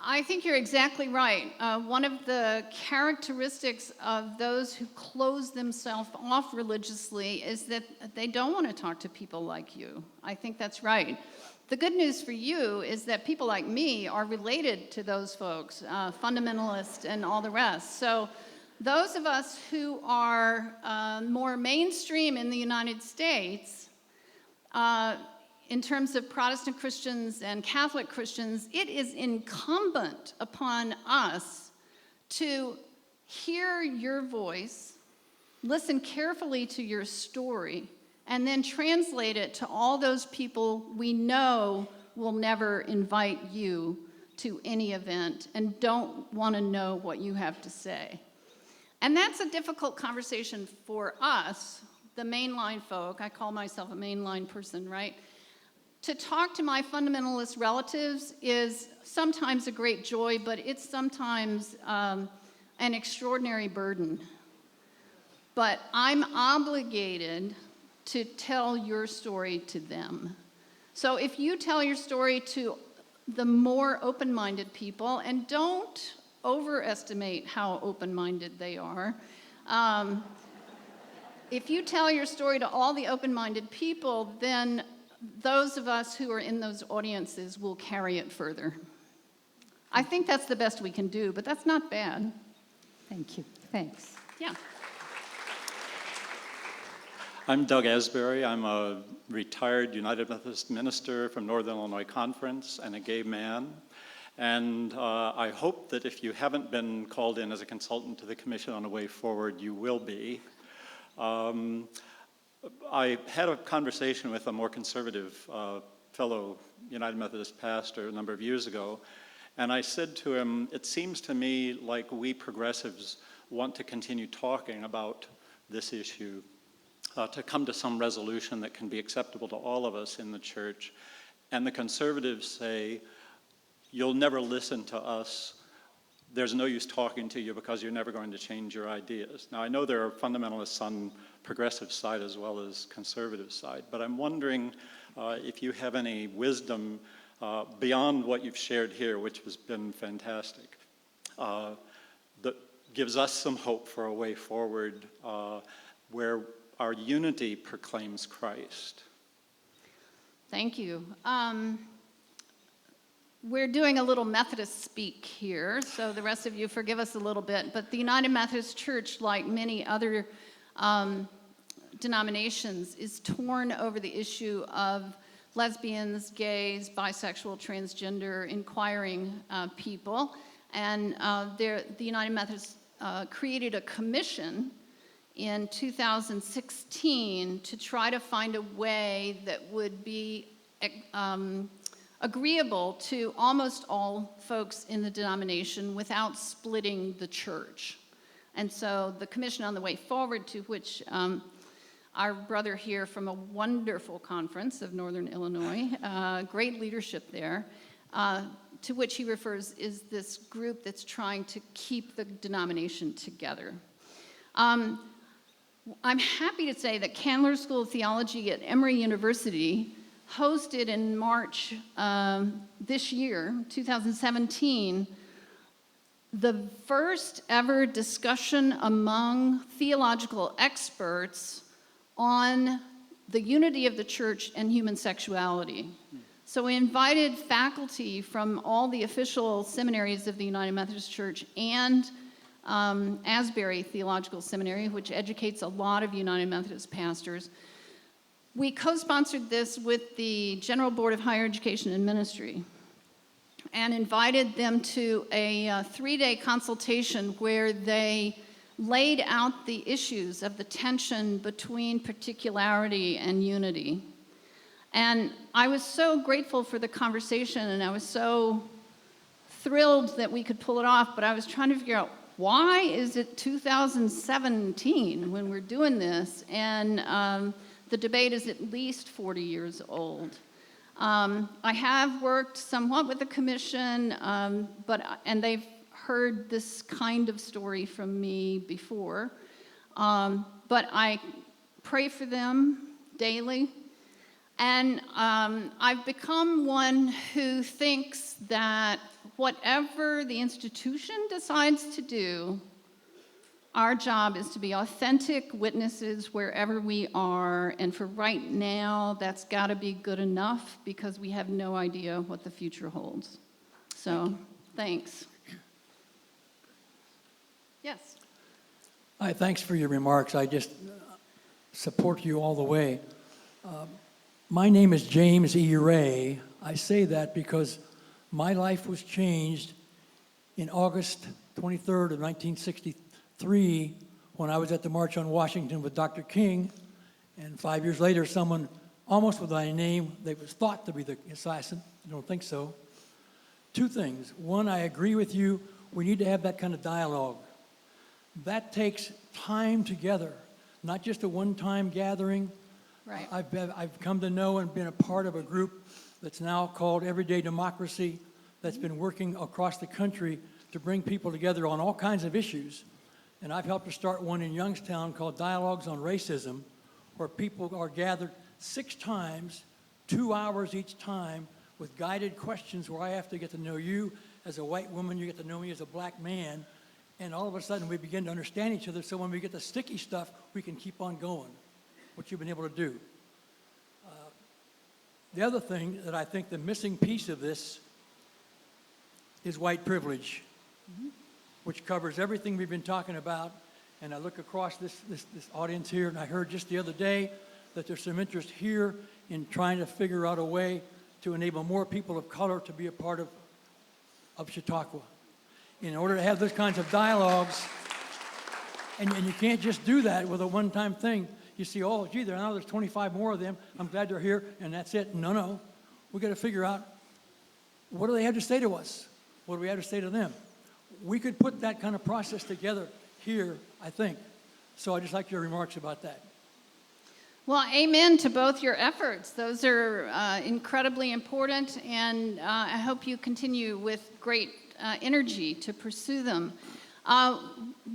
I think you're exactly right. One of the characteristics of those who close themselves off religiously is that they don't want to talk to people like you. I think that's right. The good news for you is that people like me are related to those folks, fundamentalists and all the rest. So those of us who are more mainstream in the United States, in terms of Protestant Christians and Catholic Christians, it is incumbent upon us to hear your voice, listen carefully to your story, and then translate it to all those people we know will never invite you to any event and don't want to know what you have to say. And that's a difficult conversation for us, the mainline folk. I call myself a mainline person, right? To talk to my fundamentalist relatives is sometimes a great joy, but it's sometimes an extraordinary burden. But I'm obligated to tell your story to them. So if you tell your story to the more open-minded people, and don't overestimate how open-minded they are, if you tell your story to all the open-minded people, then those of us who are in those audiences will carry it further. I think that's the best we can do, but that's not bad. Thank you. Thanks. Yeah. I'm Doug Asbury. I'm a retired United Methodist minister from Northern Illinois Conference and a gay man. And I hope that if you haven't been called in as a consultant to the Commission on a Way Forward, you will be. I had a conversation with a more conservative fellow United Methodist pastor a number of years ago, and I said to him, it seems to me like we progressives want to continue talking about this issue, to come to some resolution that can be acceptable to all of us in the church, and the conservatives say, you'll never listen to us. There's no use talking to you because you're never going to change your ideas. Now, I know there are fundamentalists on progressive side as well as conservative side, but I'm wondering if you have any wisdom beyond what you've shared here, which has been fantastic, that gives us some hope for a way forward where our unity proclaims Christ. Thank you. We're doing a little Methodist speak here, so the rest of you forgive us a little bit, but the United Methodist Church, like many other denominations, is torn over the issue of lesbians, gays, bisexual, transgender, inquiring people, and the United Methodists created a commission in 2016 to try to find a way that would be agreeable to almost all folks in the denomination without splitting the church. And so the Commission on the Way Forward, to which our brother here from a wonderful conference of Northern Illinois, great leadership there, to which he refers, is this group that's trying to keep the denomination together. I'm happy to say that Candler School of Theology at Emory University hosted in March this year, 2017, the first ever discussion among theological experts on the unity of the church and human sexuality. So we invited faculty from all the official seminaries of the United Methodist Church and Asbury Theological Seminary, which educates a lot of United Methodist pastors. We co-sponsored this with the General Board of Higher Education and Ministry and invited them to a 3-day consultation where they laid out the issues of the tension between particularity and unity. And I was so grateful for the conversation, and I was so thrilled that we could pull it off, but I was trying to figure out, why is it 2017 when we're doing this? And the debate is at least 40 years old. I have worked somewhat with the commission, and they've heard this kind of story from me before. But I pray for them daily. And I've become one who thinks that whatever the institution decides to do, our job is to be authentic witnesses wherever we are. And for right now, that's got to be good enough because we have no idea what the future holds. So, thanks. Yes. Hi, thanks for your remarks. I just support you all the way. My name is James E. Ray. I say that because my life was changed in August 23rd of 1963 when I was at the March on Washington with Dr. King, and 5 years later, someone almost with my name that was thought to be the assassin. I don't think so. Two things. One, I agree with you. We need to have that kind of dialogue. That takes time together, not just a one-time gathering. Right. I've come to know and been a part of a group that's now called Everyday Democracy that's been working across the country to bring people together on all kinds of issues. And I've helped to start one in Youngstown called Dialogues on Racism, where people are gathered 6 times, 2 hours each time, with guided questions where I have to get to know you as a white woman, you get to know me as a black man, and all of a sudden we begin to understand each other, so when we get the sticky stuff, we can keep on going, what you've been able to do. The other thing that I think the missing piece of this is white privilege, which covers everything we've been talking about. And I look across this audience here, and I heard just the other day that there's some interest here in trying to figure out a way to enable more people of color to be a part of Chautauqua. In order to have those kinds of dialogues, and you can't just do that with a one-time thing. You see, oh, gee, now there's 25 more of them. I'm glad they're here, and that's it. No. We've got to figure out, what do they have to say to us? What do we have to say to them? We could put that kind of process together here, I think. So I'd just like your remarks about that. Well, amen to both your efforts. Those are incredibly important, and I hope you continue with great energy to pursue them.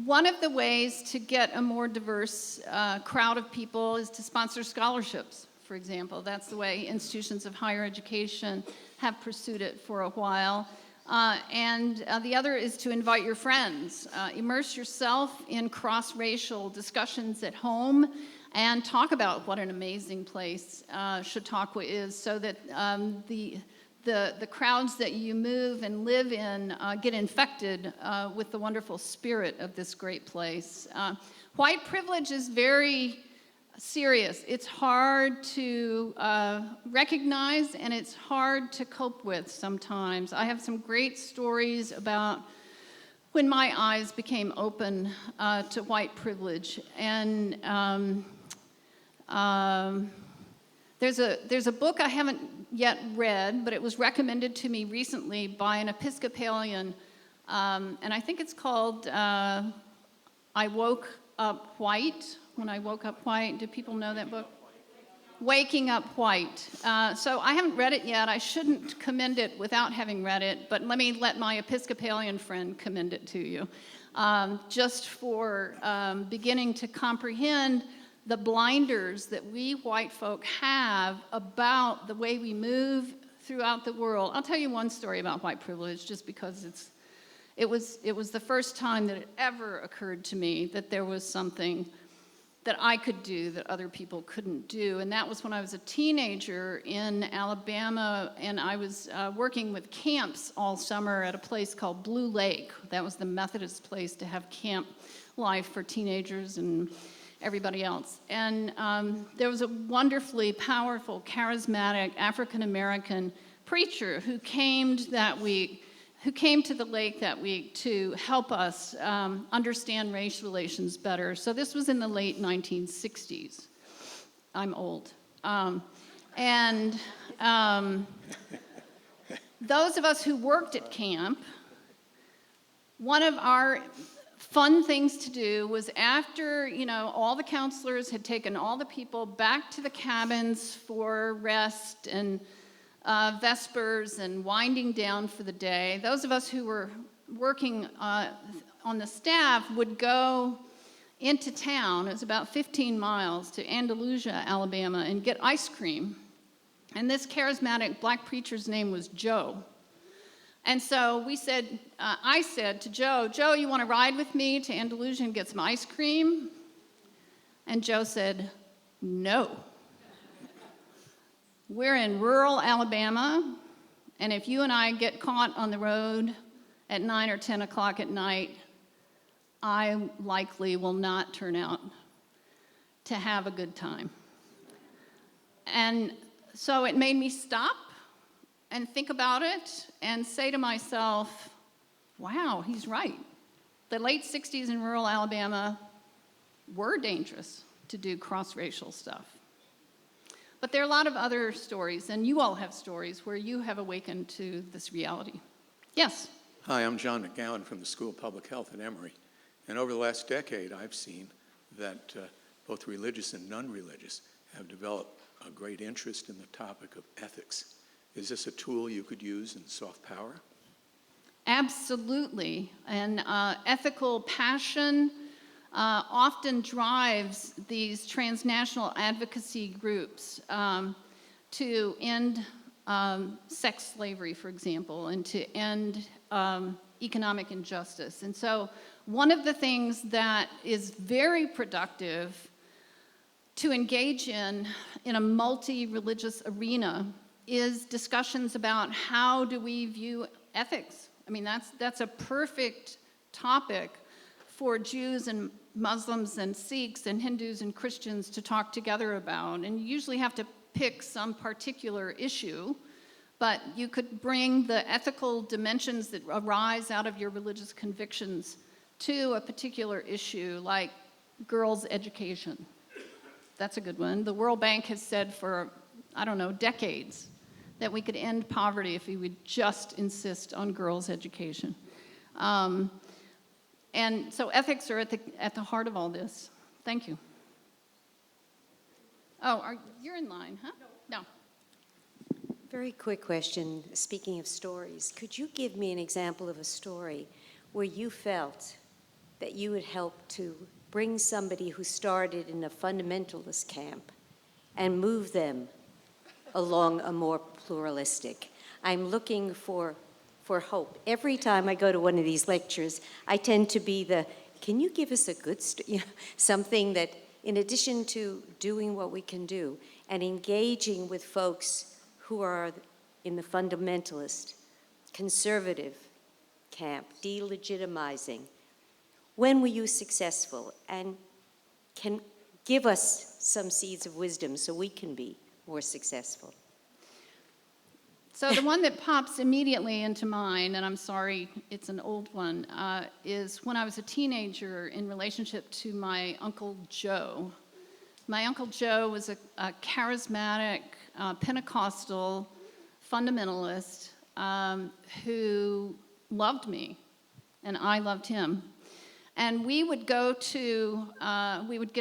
One of the ways to get a more diverse crowd of people is to sponsor scholarships, for example. That's the way institutions of higher education have pursued it for a while. And the other is to invite your friends. Immerse yourself in cross-racial discussions at home and talk about what an amazing place Chautauqua is, so that the crowds that you move and live in get infected with the wonderful spirit of this great place. White privilege is very serious. It's hard to recognize, and it's hard to cope with sometimes. I have some great stories about when my eyes became open to white privilege. And there's a book I haven't yet read, but it was recommended to me recently by an Episcopalian, and I think it's called I Woke Up White. When I Woke Up White, do people know that book? Waking Up White. So I haven't read it yet. I shouldn't commend it without having read it, but let my Episcopalian friend commend it to you, just for beginning to comprehend the blinders that we white folk have about the way we move throughout the world. I'll tell you one story about white privilege, just because it was the first time that it ever occurred to me that there was something that I could do that other people couldn't do. And that was when I was a teenager in Alabama, and I was working with camps all summer at a place called Blue Lake. That was the Methodist place to have camp life for teenagers and everybody else. And there was a wonderfully powerful, charismatic African-American preacher who came to the lake that week to help us understand race relations better. So this was in the late 1960s. I'm old. Those of us who worked at camp, one of our fun things to do was after, all the counselors had taken all the people back to the cabins for rest and vespers and winding down for the day, those of us who were working on the staff would go into town. It was about 15 miles to Andalusia, Alabama, and get ice cream. And this charismatic black preacher's name was Joe. And so I said to Joe, you want to ride with me to Andalusia and get some ice cream? And Joe said, no. We're in rural Alabama, and if you and I get caught on the road at 9 or 10 o'clock at night, I likely will not turn out to have a good time. And so it made me stop and think about it and say to myself, wow, he's right. The late 60s in rural Alabama were dangerous to do cross-racial stuff. But there are a lot of other stories, and you all have stories where you have awakened to this reality. Yes? Hi, I'm John McGowan from the School of Public Health at Emory. And over the last decade, I've seen that both religious and non-religious have developed a great interest in the topic of ethics. Is this a tool you could use in soft power? Absolutely. And ethical passion often drives these transnational advocacy groups to end sex slavery, for example, and to end economic injustice. And so one of the things that is very productive to engage in a multi-religious arena is discussions about how do we view ethics. I mean, that's a perfect topic for Jews and Muslims and Sikhs and Hindus and Christians to talk together about. And you usually have to pick some particular issue, but you could bring the ethical dimensions that arise out of your religious convictions to a particular issue, like girls' education. That's a good one. The World Bank has said for, decades, that we could end poverty if we would just insist on girls' education. And so ethics are at the heart of all this. Thank you. Oh, you're in line, huh? No. Very quick question. Speaking of stories, could you give me an example of a story where you felt that you would help to bring somebody who started in a fundamentalist camp and move them along a more pluralistic? I'm looking for hope. Every time I go to one of these lectures, I tend to be can you give us a good, something that, in addition to doing what we can do and engaging with folks who are in the fundamentalist, conservative camp, delegitimizing, when were you successful? And can give us some seeds of wisdom so we can be more successful. So the one that pops immediately into mind, and I'm sorry, it's an old one, is when I was a teenager in relationship to my Uncle Joe. My Uncle Joe was a charismatic Pentecostal fundamentalist who loved me, and I loved him. And we would get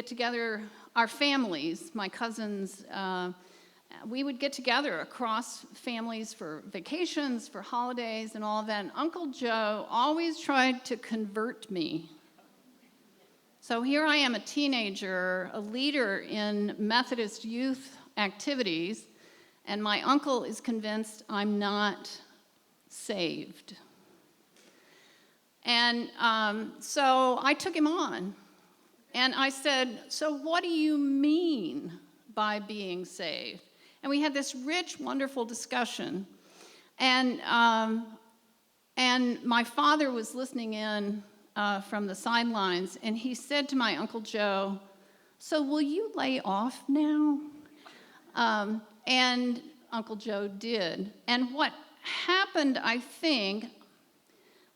together, our families, my cousins, we would get together across families for vacations, for holidays, and all of that. And Uncle Joe always tried to convert me. So here I am, a teenager, a leader in Methodist youth activities, and my uncle is convinced I'm not saved. And so I took him on, and I said, so what do you mean by being saved? And we had this rich, wonderful discussion. And my father was listening in from the sidelines, and he said to my Uncle Joe, so will you lay off now? And Uncle Joe did. And what happened, I think,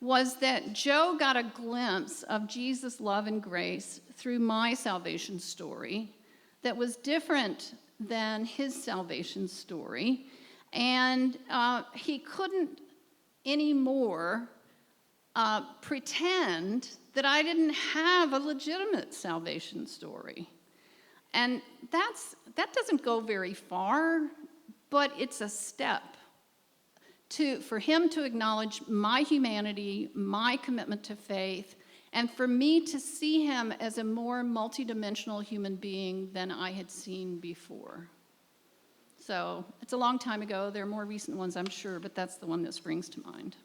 was that Joe got a glimpse of Jesus' love and grace through my salvation story that was different than his salvation story. And he couldn't anymore pretend that I didn't have a legitimate salvation story. And that doesn't go very far, but it's a step for him to acknowledge my humanity, my commitment to faith, and for me to see him as a more multidimensional human being than I had seen before. So it's a long time ago. There are more recent ones, I'm sure, but that's the one that springs to mind.